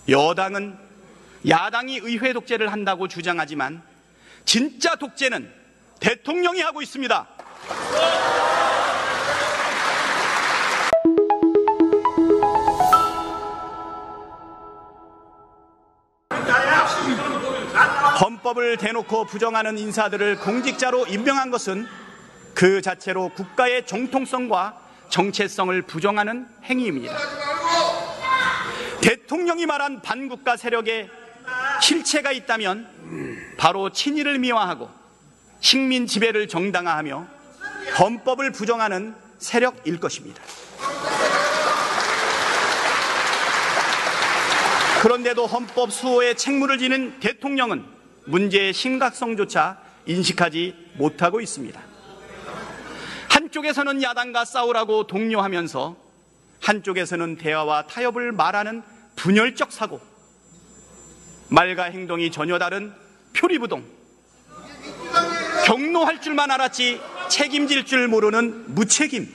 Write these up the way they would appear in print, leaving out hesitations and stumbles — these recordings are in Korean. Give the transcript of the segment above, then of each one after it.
여당은 야당이 의회 독재를 한다고 주장하지만 진짜 독재는 대통령이 하고 있습니다. 헌법을 대놓고 부정하는 인사들을 공직자로 임명한 것은 그 자체로 국가의 정통성과 정체성을 부정하는 행위입니다. 대통령이 말한 반국가 세력의 실체가 있다면 바로 친일을 미화하고 식민 지배를 정당화하며 헌법을 부정하는 세력일 것입니다. 그런데도 헌법 수호에 책무를 지는 대통령은 문제의 심각성조차 인식하지 못하고 있습니다. 한쪽에서는 야당과 싸우라고 독려하면서 한쪽에서는 대화와 타협을 말하는 분열적 사고, 말과 행동이 전혀 다른 표리부동, 경노할 줄만 알았지 책임질 줄 모르는 무책임,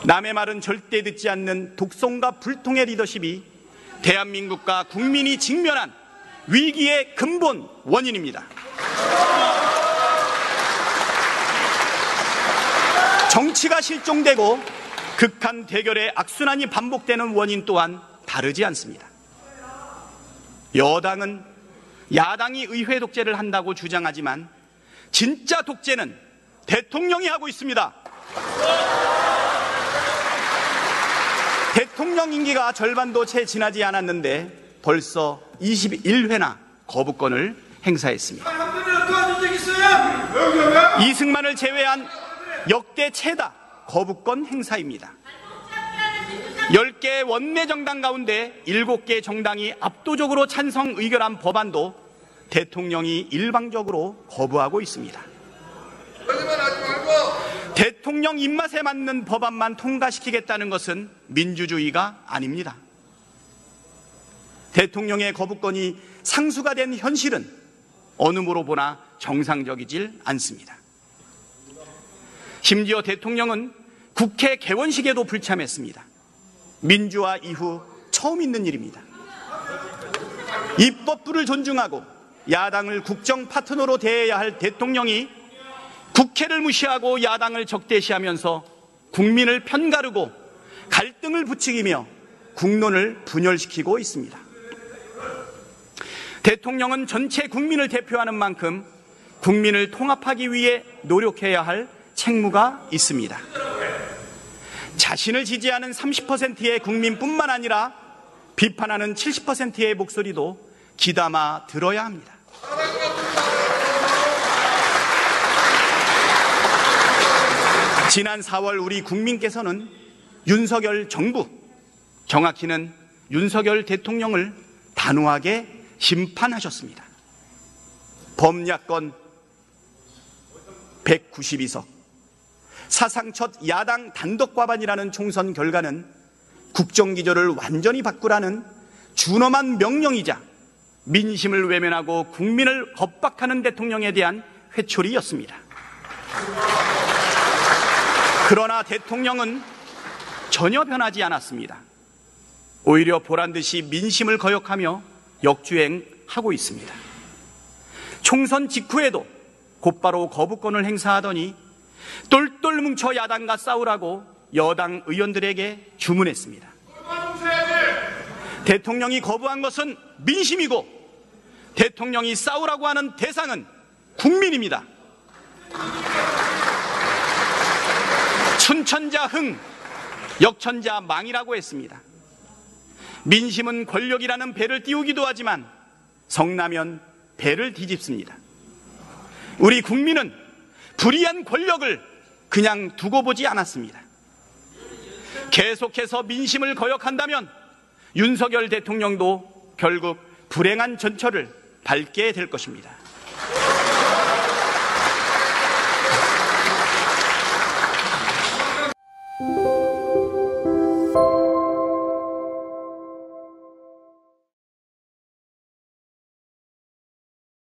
남의 말은 절대 듣지 않는 독성과 불통의 리더십이 대한민국과 국민이 직면한 위기의 근본 원인입니다. 정치가 실종되고 극한 대결의 악순환이 반복되는 원인 또한 다르지 않습니다. 여당은 야당이 의회 독재를 한다고 주장하지만 진짜 독재는 대통령이 하고 있습니다. 대통령 임기가 절반도 채 지나지 않았는데 벌써 21회나 거부권을 행사했습니다. 이승만을 제외한 역대 최다 거부권 행사입니다. 10개 원내 정당 가운데 7개 정당이 압도적으로 찬성 의결한 법안도 대통령이 일방적으로 거부하고 있습니다. 대통령 입맛에 맞는 법안만 통과시키겠다는 것은 민주주의가 아닙니다. 대통령의 거부권이 상수가 된 현실은 어느 무로 보나 정상적이질 않습니다. 심지어 대통령은 국회 개원식에도 불참했습니다. 민주화 이후 처음 있는 일입니다. 입법부를 존중하고 야당을 국정 파트너로 대해야 할 대통령이 국회를 무시하고 야당을 적대시하면서 국민을 편가르고 갈등을 부추기며 국론을 분열시키고 있습니다. 대통령은 전체 국민을 대표하는 만큼 국민을 통합하기 위해 노력해야 할 책무가 있습니다. 자신을 지지하는 30%의 국민뿐만 아니라 비판하는 70%의 목소리도 귀담아 들어야 합니다. 지난 4월 우리 국민께서는 윤석열 정부, 정확히는 윤석열 대통령을 단호하게 심판하셨습니다. 범야권 192석, 사상 첫 야당 단독 과반이라는 총선 결과는 국정기조를 완전히 바꾸라는 준엄한 명령이자 민심을 외면하고 국민을 겁박하는 대통령에 대한 회초리였습니다. 그러나 대통령은 전혀 변하지 않았습니다. 오히려 보란듯이 민심을 거역하며 역주행하고 있습니다. 총선 직후에도 곧바로 거부권을 행사하더니 똘똘 뭉쳐 야당과 싸우라고 여당 의원들에게 주문했습니다. 대통령이 거부한 것은 민심이고 대통령이 싸우라고 하는 대상은 국민입니다. 춘천자 흥, 역천자 망이라고 했습니다. 민심은 권력이라는 배를 띄우기도 하지만 성나면 배를 뒤집습니다. 우리 국민은 불의한 권력을 그냥 두고 보지 않았습니다. 계속해서 민심을 거역한다면 윤석열 대통령도 결국 불행한 전철을 밟게 될 것입니다.